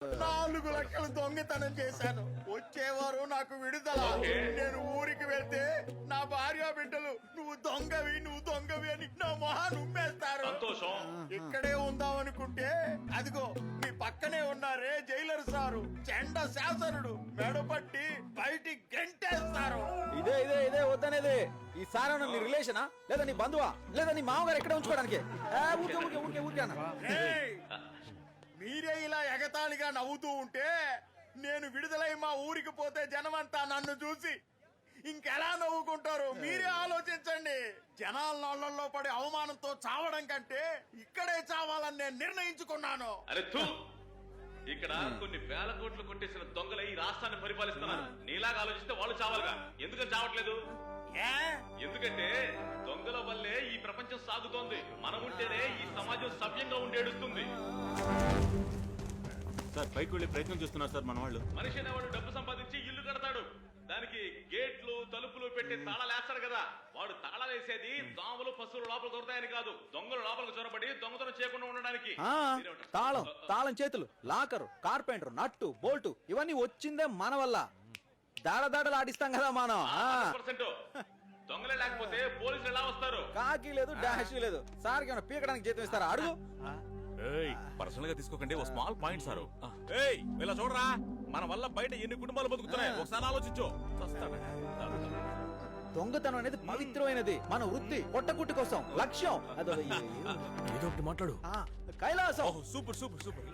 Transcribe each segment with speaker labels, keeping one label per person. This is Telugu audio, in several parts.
Speaker 1: 4 లక్షలు దొంగతనం చేశాను. వచ్చేవారు నాకు విడుదల. నేను ఊరికి వెళ్తే నా భార్య బిడ్డలు నువ్వు దొంగవి అని నా మొహాన్ని ఉమ్మేస్తారు. ఇక్కడే ఉందామనుకుంటే అదిగో మీ పక్కనే ఉన్నారే జైలర్ సారు, చెండ శాసనుడు మెడపట్టి బయటికి గెంటేస్తారు.
Speaker 2: ఇదే వద్దనేది. ఈ సారా నీ రిలేషనా లేదా నీ బంధువా లేదా నీ మామగారు ఎక్కడ ఉంచుకోవడానికి? ఊరికే
Speaker 1: మీరే ఇలా ఎగతాళిగా నవ్వుతూ ఉంటే నేను విడుదలై మా ఊరికి పోతే జనమంతా నన్ను చూసి ఇంకెలా నవ్వుకుంటారు మీరే ఆలోచించండి. జనాల నోళ్లలో పడి అవమానంతో చావడం కంటే ఇక్కడే చావాలని నేను నిర్ణయించుకున్నాను.
Speaker 3: ఇక్కడ కొన్ని వేల కోట్లు కొట్టేసిన దొంగలు ఈ రాష్ట్రాన్ని పరిపాలిస్తున్నారు. నీలాగా ఆలోచిస్తే వాళ్ళు చావాలిగా. ఎందుకని చావట్లేదు? ఎందుకంటే దొంగల వల్లే ఈ ప్రపంచం సాగుతోంది. మనం ఉంటేనే ఈ సమాజం సవ్యంగా ఉండేడుస్తుంది.
Speaker 4: సార్ పైకి వెళ్ళే ప్రయత్నం చేస్తున్నారు సార్ మన వాళ్ళు.
Speaker 3: మనిషి అనేవాడు డబ్బు సంపాదించి ఇల్లు కడతాడు. దానికి గేట్లు తలుపులు పెట్టి తాళాలేస్తాడు కదా. వాడు తాళాలేసేది దోమలు పశువులు లోపల దొరుకుతాయని కాదు, దొంగలు లోపలకు చొరబడి దొంగతనం చేయకుండా ఉండడానికి.
Speaker 2: తాళం చేతులు, లాకరు, కార్పెంటర్, నట్టు, బోల్టు ఇవన్నీ వచ్చిందే మన వల్ల. దాడదాడలు ఆడిస్తాం కదా మనం.
Speaker 3: దొంగలే లేకపోతే పోలీసులు ఎలా వస్తారు?
Speaker 2: కాకి లేదు, డాష్ లేదు. సార్ ఏమైనా పీకడానికి జీతం ఇస్తారా? అడుగు.
Speaker 4: పర్సనల్ గా తీసుకోకండి, ఓ స్మాల్ పాయింట్ సార్. ఇలా చూడరా, మన వల్ల బయట ఎన్ని కుటుంబాలు బతుకుతున్నాయి ఒకసారి ఆలోచించు.
Speaker 2: దొంగతనం అనేది పవిత్రమైనది, మన వృత్తి, పొట్టకుట్టి కోసం లక్ష్యం.
Speaker 4: ఏదో మాట్లాడు.
Speaker 2: కైలాసం.
Speaker 4: Super super super.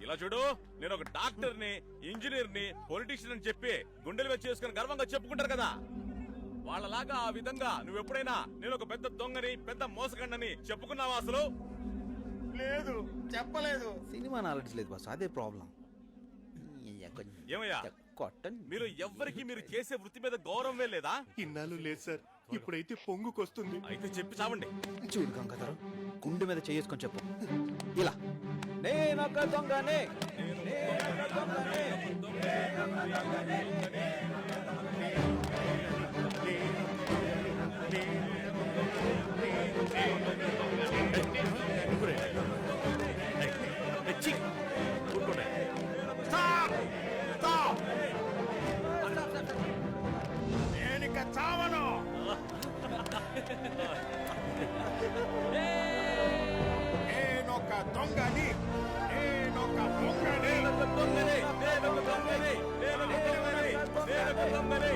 Speaker 4: ఇలా చూడు, నేను ఒక డాక్టర్ ని, ఇంజనీర్ ని, పొలిటీషియన్ అని చెప్పి గుండెలు వచ్చి చేసుకుని గర్వంగా చెప్పుకుంటారు కదా. వాళ్ళలాగా ఆ విధంగా నువ్వెప్పుడైనా నేను ఒక పెద్ద దొంగని, పెద్ద మోసగండని చెప్పుకున్నావా? అసలు
Speaker 1: లేదు, చెప్పలేదు.
Speaker 2: సినిమా నాలెడ్జ్ లేదు బాస్, అదే ప్రాబ్లం.
Speaker 4: ఏమయ్యా మీరు ఎవ్వరికి మీరు చేసే వృత్తి మీద గౌరవమే లేదా?
Speaker 1: ఇన్నాళ్ళు లేదు సార్, ఇప్పుడైతే పొంగుకొస్తుంది.
Speaker 4: అయితే చెప్పి చావండి.
Speaker 2: చూడు గంగాధరం, గుండె మీద చేసుకొని చెప్పు ఇలా, నేనొక దొంగనే.
Speaker 1: నేనిక చావను. నేనొక దొంగని, నేనొక దొంగని,
Speaker 4: దొంగని, నేనొక దొంగని, నేనొక దొంగని, నేనొక దొంగని.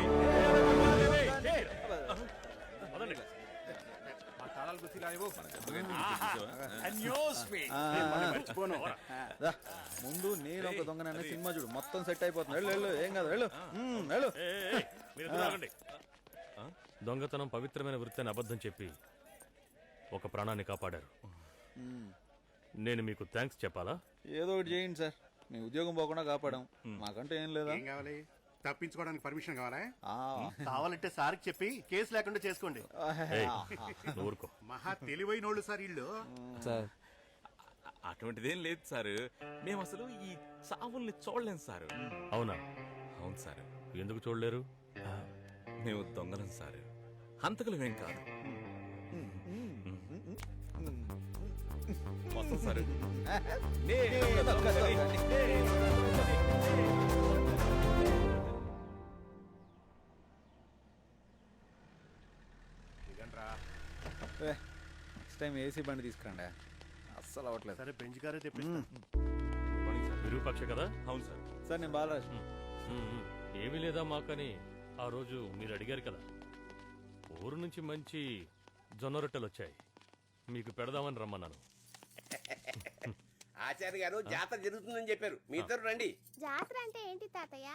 Speaker 2: ముందు నేను ఒక దొంగననే సినిమా చూడు, మొత్తం సెట్ అయిపోతుంది. వెళ్ళు, ఏం కాదు, వెళ్ళు.
Speaker 5: దొంగతనం పవిత్రమైన వృత్తి అని అబద్ధం చెప్పి ఒక ప్రాణాన్ని కాపాడారు. నేను మీకు థ్యాంక్స్ చెప్పాలా?
Speaker 2: ఏదో ఒకటి చేయండి సార్, మీ ఉద్యోగం పోకుండా కాపాడాం. మాకంటే ఏం లేదా?
Speaker 1: కావాలి? తప్పించుకోవడానికి పర్మిషన్ కావాలా?
Speaker 6: కావాలంటే సార్కి చెప్పి కేసు లేకుండా చేసుకోండి.
Speaker 5: ఊరుకో.
Speaker 1: మహా తెలివైనోళ్ళు సార్ ఇల్లు.
Speaker 4: సార్ అటువంటిదేం లేదు సార్, మేము అసలు ఈ చావుల్ని చూడలేం సార్.
Speaker 5: అవునా?
Speaker 4: అవును సార్.
Speaker 5: ఎందుకు చూడలేరు?
Speaker 4: మేము దొంగలం సార్, హంతకులమేం కాదు. వస్తాం సార్.
Speaker 2: నెక్స్ట్ టైం ఏసీ బండి తీసుకురండి, అస్సలు అవ్వట్లేదు.
Speaker 6: సరే బెంచ్ గారే తెప్పిస్తాను.
Speaker 5: విరూపాక్ష కదా?
Speaker 4: అవును సార్.
Speaker 2: సార్ నేను బాలరాజ్.
Speaker 5: ఏమీ లేదా మాకని ఆ రోజు మీరు అడిగారు కదా, ఊరు నుంచి మంచి జొన్న రొట్టెలు వచ్చాయి, మీకు పెడదామని రమ్మన్నాను.
Speaker 7: ఆచార్య గారు జాతర జరుగుతుందని చెప్పారు, మీ ఇద్దరు రండి.
Speaker 8: జాతర అంటే ఏంటి తాతయ్య?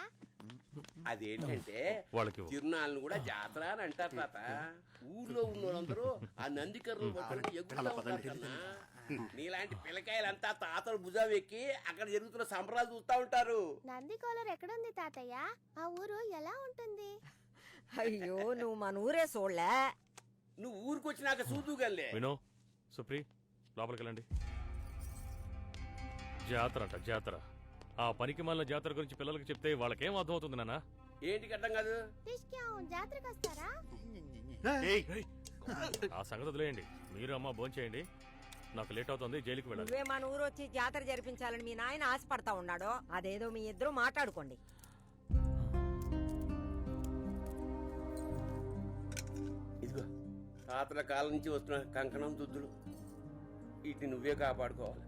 Speaker 7: అదేంటంటే
Speaker 5: వాళ్ళకి
Speaker 7: తిరునాళ్ళను కూడా జాతర అని అంటారు తాత. ఊర్లో ఉన్న వాళ్ళందరూ ఆ నందికర్రలు పట్టుకుని ఎగురుతా ఉంటారు కన్నా. నీలాంటి పిల్లకాయలంతా తాతలు భుజాలు ఎక్కి అక్కడ జరుగుతున్న సంబరాలు చూస్తా ఉంటారు.
Speaker 8: నందికోలర్ ఎక్కడుంది తాతయ్య? ఆ ఊరు ఎలా ఉంటుంది?
Speaker 9: అయ్యో నువ్వు మన ఊరే చూడలే.
Speaker 7: నువ్వు ఊరికొచ్చినాక చూదుగలే.
Speaker 5: వినో, సుప్రీ, లోపలికి వెళ్ళండి. జాతర అంట, జాతర. ఆ పనికి మాలిన జాతర గురించి పిల్లలకి చెప్తే వాళ్ళకేం అర్థం అవుతుంది నాన్న?
Speaker 7: ఏంటి అర్థం కాదు?
Speaker 8: జాతరకు వస్తారా?
Speaker 5: ఆ సంగతి వదిలేయండి, మీరు అమ్మ భోంచేయండి. నాకు లేట్ అవుతుంది, జైలుకి వెళ్ళాలి.
Speaker 9: నువ్వే మన ఊరు వచ్చి జాతర జరిపించాలని మీ నాయన ఆశపడతా ఉన్నాడు. అదేదో మీ ఇద్దరు మాట్లాడుకోండి.
Speaker 7: ఇదిగో తాతల కాలం నుంచి వస్తున్న కంకణం దుద్దులు, వీటిని నువ్వే కాపాడుకోవాలి.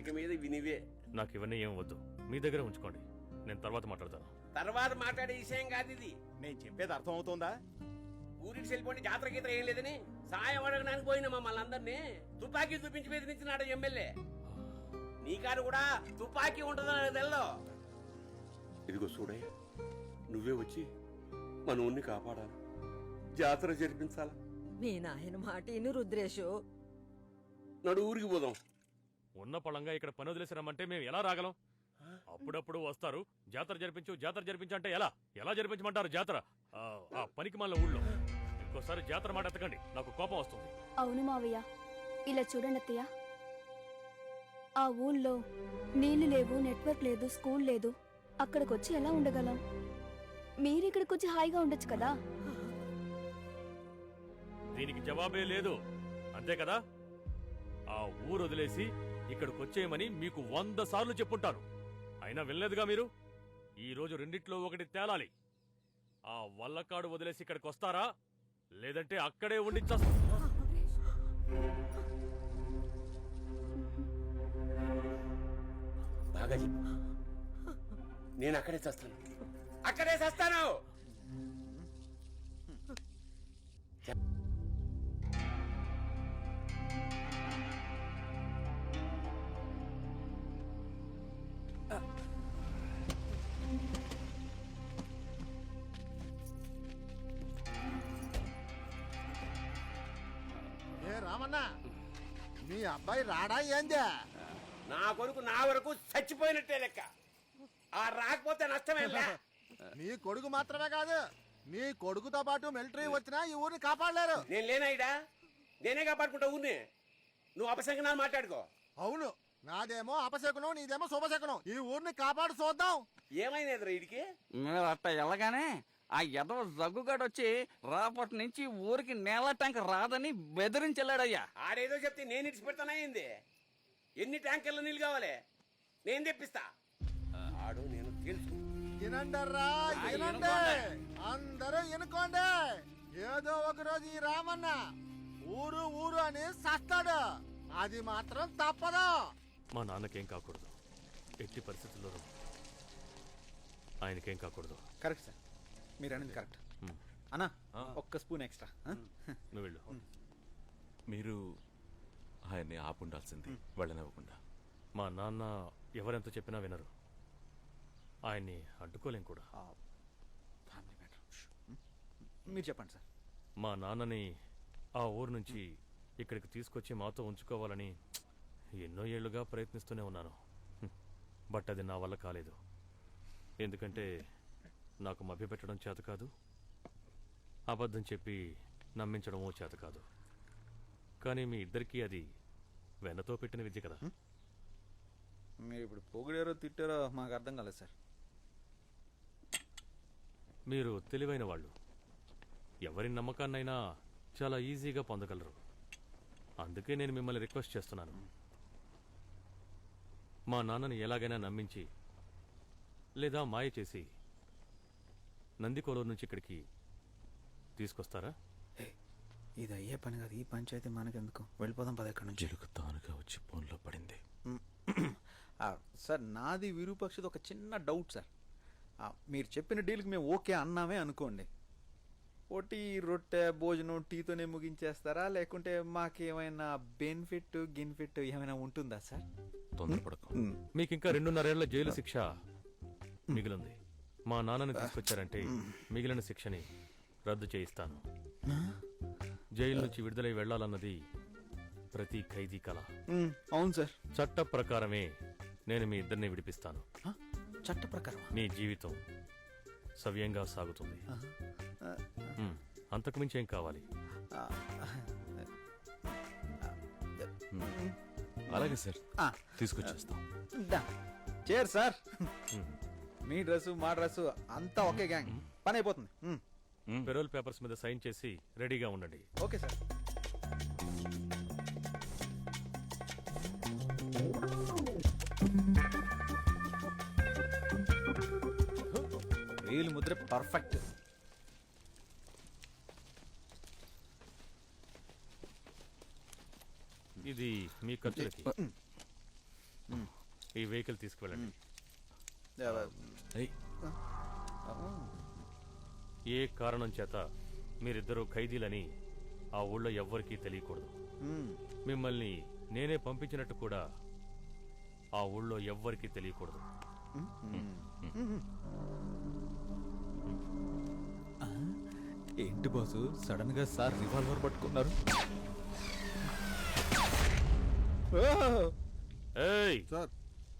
Speaker 7: ఇక మీద ఇవి నువ్వే.
Speaker 5: నాకు ఇవన్నీ ఏం వద్దు, మీ దగ్గర ఉంచుకోండి. నేను తర్వాత మాట్లాడతాను.
Speaker 7: తర్వాత మాట్లాడే విషయం కాదు ఇది.
Speaker 1: నేను చెప్పేది అర్థం అవుతుందా?
Speaker 7: ఊరికి వెళ్ళిపోండి, జాతర గీతర ఏం లేదని సాయం అడగడానికి పోయిన మమ్మల్ని అందరినీ తుపాకీ చూపించి బెదిరించినాడు ఎమ్మెల్యే. నీ కారు కూడా తుపాకీ ఉంటుందని తెల్లో. ఇదిగో చూడయ్య, నువ్వే వచ్చి మన ఊరిని కాపాడాలి, జాతర జరిపించాలి.
Speaker 9: మీ నాయన మాట ఇను రుద్రేషు.
Speaker 7: నడు ఊరికి పోదాం.
Speaker 5: ఉన్న పళంగా ఇక్కడ పని వదిలేసి రమ్మంటే మేము ఎలా రాగలం? అప్పుడప్పుడు వస్తారు, జాతర జరిపించు అంటే ఎలా జరిపించమంటారు జాతర? ఆ పనికి మళ్ళీ ఊళ్ళో ఇంకోసారి జాతర మాట ఎత్తకండి, నాకు కోపం వస్తుంది.
Speaker 10: అవును మావయ్య, ఇలా చూడండి అత్తయ్య, ఆ ఊళ్ళో నీళ్లు లేవు, నెట్వర్క్ లేదు, స్కూల్ లేదు. అక్కడికొచ్చి ఎలా ఉండగలం? మీరిక్కడికొచ్చి హాయిగా ఉండొచ్చు కదా.
Speaker 5: దీనికి జవాబే లేదు, అంతే కదా? ఆ ఊరు వదిలేసి ఇక్కడికి వచ్చేయమని మీకు 100 సార్లు చెప్పుంటాను, అయినా వెళ్ళలేదుగా మీరు. ఈ రోజు రెండిట్లో ఒకటి తేలాలి. ఆ వల్లకాడు వదిలేసి ఇక్కడికి వస్తారా, లేదంటే అక్కడే ఉండిచ్చేస్తా.
Speaker 7: బాగా చెప్పు. నేను అక్కడే చేస్తాను.
Speaker 1: ఏ రామన్న, మీ అబ్బాయి రాడా ఏందే?
Speaker 7: నా కొడుకు నా వరకు చచ్చిపోయినట్టే లెక్క. ఆ రాకపోతే నష్టమేలా.
Speaker 1: నీ కొడుకు మాత్రమే కాదు, నీ కొడుకుతో పాటు మిలిటరీ వచ్చినా ఈ ఊరిని కాపాడలేరు.
Speaker 7: నేను లేనాయిడా, నేనే కాపాడుకుంటా ఊరిని. నువ్వు అపశంకనాలు మాట్లాడుకో.
Speaker 1: అవును, నాదేమో అపశకునం, నీదేమో శుభశకునం. ఈ ఊరిని కాపాడు చూద్దాం.
Speaker 7: ఏమైంది వీడికి?
Speaker 11: మీరు అట్ట ఎలాగానే ఆ ఎదవ జగ్గుగాడొచ్చి రాపటి నుంచి ఊరికి నేల ట్యాంక్ రాదని బెదిరించెళ్ళాడయ్యా.
Speaker 7: ఆడేదో చెప్తే నేను ఇడిచి పెడతానయ్యింది. ఎన్ని ట్యాంకర్ల నీళ్ళు కావాలి? నేను తెప్పిస్తా. ఆడు నేను తెలుసు.
Speaker 1: వినండర్రా, వినండి, అందరూ వినుకోండి. ఏదో ఒక రోజు ఈ రామన్న ఊరు అని సస్తాడు. అది మాత్రం తప్పదు.
Speaker 5: మా నాన్నకేం కాకూడదు, ఎట్టి పరిస్థితుల్లోనూ ఆయనకేం కాకూడదు.
Speaker 2: కరెక్ట్ సార్, మీరు అనేది కరెక్ట్. అన్నా, ఒక్క స్పూన్ ఎక్స్ట్రా.
Speaker 5: నువ్వు వెళ్ళు.
Speaker 4: మీరు ఆయన్ని ఆపుండాల్సింది, వెళ్ళనివ్వకుండా.
Speaker 5: మా నాన్న ఎవరెంత చెప్పినా వినరు, ఆయన్ని అడ్డుకోలేం కూడా.
Speaker 2: Family matter. మీరు చెప్పండి సార్.
Speaker 5: మా నాన్నని ఆ ఊరు నుంచి ఇక్కడికి తీసుకొచ్చి మాతో ఉంచుకోవాలని ఎన్నో ఏళ్లుగా ప్రయత్నిస్తూనే ఉన్నాను. బట్ అది నా వల్ల కాలేదు. ఎందుకంటే నాకు మభ్యపెట్టడం చేత కాదు, అబద్ధం చెప్పి నమ్మించడమో చేత కాదు. కానీ మీ ఇద్దరికీ అది వెన్నతో పెట్టిన విద్య కదా.
Speaker 2: మీరు ఇప్పుడు పొగిడారో తిట్టారో మాకు అర్థం కాలేదు సార్.
Speaker 5: మీరు తెలివైన వాళ్ళు, ఎవరి నమ్మకాన్నైనా చాలా ఈజీగా పొందగలరు. అందుకే నేను మిమ్మల్ని రిక్వెస్ట్ చేస్తున్నాను, మా నాన్నని ఎలాగైనా నమ్మించి లేదా మాయ చేసి నందికోలూరు నుంచి ఇక్కడికి తీసుకొస్తారా?
Speaker 2: ఇది అయ్యే పని కాదు, ఈ పంచాయతీ మనకెందుకు, వెళ్ళిపోదాం పద ఎక్కడి నుంచి.
Speaker 4: జలుకు తానుగా వచ్చి ఫోన్లో పడింది.
Speaker 2: సార్, నాది విరూపక్షది ఒక చిన్న డౌట్ సార్. మీరు చెప్పిన డీల్కి మేము ఓకే అన్నామే అనుకోండి, ఒకటి రొట్టె భోజనం టీతోనే ముగించేస్తారా, లేకుంటే మాకేమైనా బెనిఫిట్ గిన్ఫిట్ ఏమైనా ఉంటుందా సార్?
Speaker 4: తొందరపడకు.
Speaker 5: మీకు ఇంకా 2.5 ఏళ్ల జైలు శిక్ష మిగిలింది. మా నాన్నని తీసుకొచ్చారంటే మిగిలిన శిక్షని రద్దు చేయిస్తాను. జైలు నుంచి విడుదలై వెళ్లాలన్నది ప్రతి ఖైదీ కళ.
Speaker 2: అవును సార్.
Speaker 5: చట్ట ప్రకారమే నేను మీ ఇద్దరిని విడిపిస్తాను.
Speaker 2: చట్ట ప్రకారం
Speaker 5: మీ జీవితం సవ్యంగా సాగుతుంది. అంతకుమించి ఏం కావాలి?
Speaker 4: అలాగే సార్, తీసుకొచ్చేస్తాం.
Speaker 2: Chair sir. మీ డ్రెస్సు మా డ్రెస్సు అంతా ఒకే గ్యాంగ్, పని అయిపోతుంది.
Speaker 5: పెరోల్ పేపర్స్ మీద సైన్ చేసి రెడీగా ఉండండి.
Speaker 2: Okay sir. వేలు ముద్ర పర్ఫెక్ట్.
Speaker 5: ఇది మీ ఖర్చులకి. ఈ వెహికల్ తీసుకువెళ్ళండి. ఏ కారణం చేత మీరిద్దరూ ఖైదీలని ఆ ఊళ్ళో ఎవ్వరికీ తెలియకూడదు. మిమ్మల్ని నేనే పంపించినట్టు కూడా ఆ ఊళ్ళో ఎవ్వరికీ తెలియకూడదు.
Speaker 2: ఏంటి బాసు సడన్ గా సార్ రివాల్వర్ పట్టుకున్నారు?
Speaker 5: ఏయ్,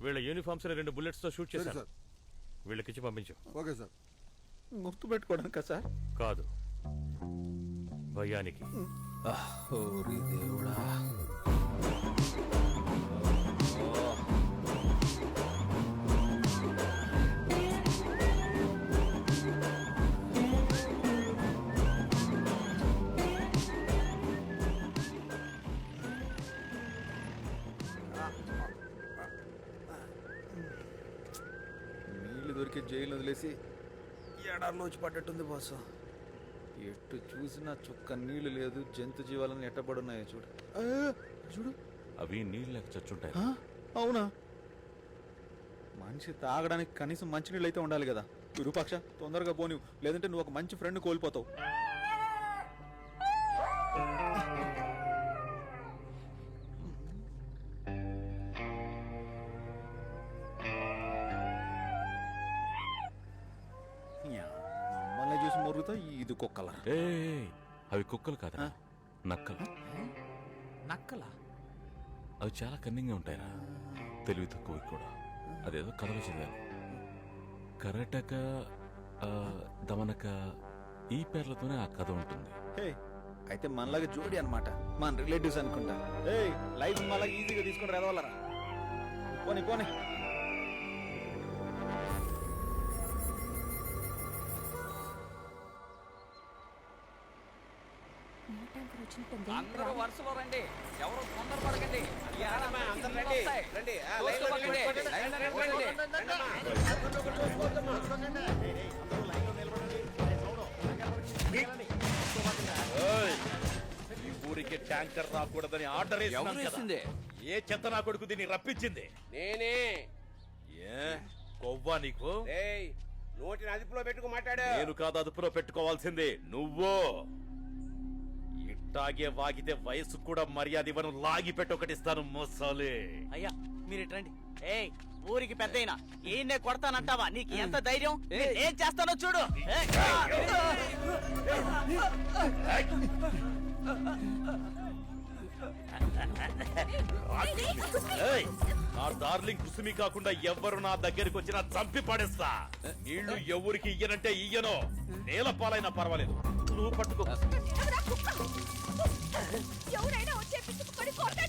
Speaker 5: వీళ్ళ యూనిఫామ్స్ 2 bullets తో షూట్ చేశారు. వీళ్ళకిచ్చి పంపించు.
Speaker 1: Okay sir.
Speaker 2: గుర్తు పెట్టుకోవడానికి సార్?
Speaker 5: కాదు, భయానికి.
Speaker 2: ఓరి దేవుడా. నీళ్లు దొరికి జైలు వదిలేసి ఎడారిలోంచి పడ్డట్టుంది బాసు. ఎటు చూసినా చుక్క నీళ్లు లేదు. జంతు జీవాలను ఎట్టబడున్నాయో చూడు. చూడు,
Speaker 4: అవి నీళ్ళు చచ్చుంటాయి.
Speaker 2: అవునా? మనిషి తాగడానికి కనీసం మంచినీళ్ళు అయితే ఉండాలి కదా. విరూపాక్ష, తొందరగా పోనివు, లేదంటే నువ్వు ఒక మంచి ఫ్రెండ్ కోల్పోతావు. మమ్మల్ని చూసి మొరుగుతా ఇది కుక్కల.
Speaker 4: అవి కుక్కలు కాదా, నక్కలు.
Speaker 2: నక్కలా?
Speaker 4: అవి చాలా కన్నింగ్గా ఉంటాయిరా, తెలివి తక్కువ కూడా. అదేదో కథలో చదివాను. కరటక, దమనక, ఈ పేర్లతోనే ఆ కథ ఉంటుంది.
Speaker 2: అయితే మనలాగా జోడి అనమాట, మన రిలేటివ్స్ అనుకుంటా. లైఫ్ మళ్ళీ ఈజీగా తీసుకుని రావాలరా. పోనీ పోనీ.
Speaker 11: అందరూ వరుసలో రండి, ఎవరు తొందర పడకండి.
Speaker 7: అందరూ రండి, రండి. ఆ, లైన్లో నిలబడండి.
Speaker 4: ఈ ఊరికి ట్యాంకర్ రాకూడదని ఆర్డర్
Speaker 11: వేసింది
Speaker 4: ఏ చెత్త నా కొడుకు దీన్ని రప్పించింది?
Speaker 7: నేనే.
Speaker 4: ఏ కొవ్వా నీకు?
Speaker 7: ఏయ్, నోటిని అదుపులో పెట్టుకు మాట్లాడు.
Speaker 4: నేను కాదు అదుపులో పెట్టుకోవాల్సింది, నువ్వు. ఇట్టాగే వాగితే వయసు కూడా మర్యాద ఇవ్వను, లాగి పెట్టి ఒకటిస్తాను మోసాలే.
Speaker 11: అయ్యా మీరు రండి. ఏయ్, ఊరికి పెద్దయినా ఈయన్నే కొడతానంటావా? నీకు ఎంత ధైర్యం? ఏం చేస్తానో చూడు.
Speaker 4: నా డార్లింగ్ కుసుమి కాకుండా ఎవ్వరు నా దగ్గరికి వచ్చినా చంపి పడేస్తా. నీళ్లు ఎవరికి ఇయ్యనంటే ఇయ్యను, నేల పాలైనా పర్వాలేదు, నువ్వు పట్టుకో.
Speaker 8: ఎవరైనా వచ్చే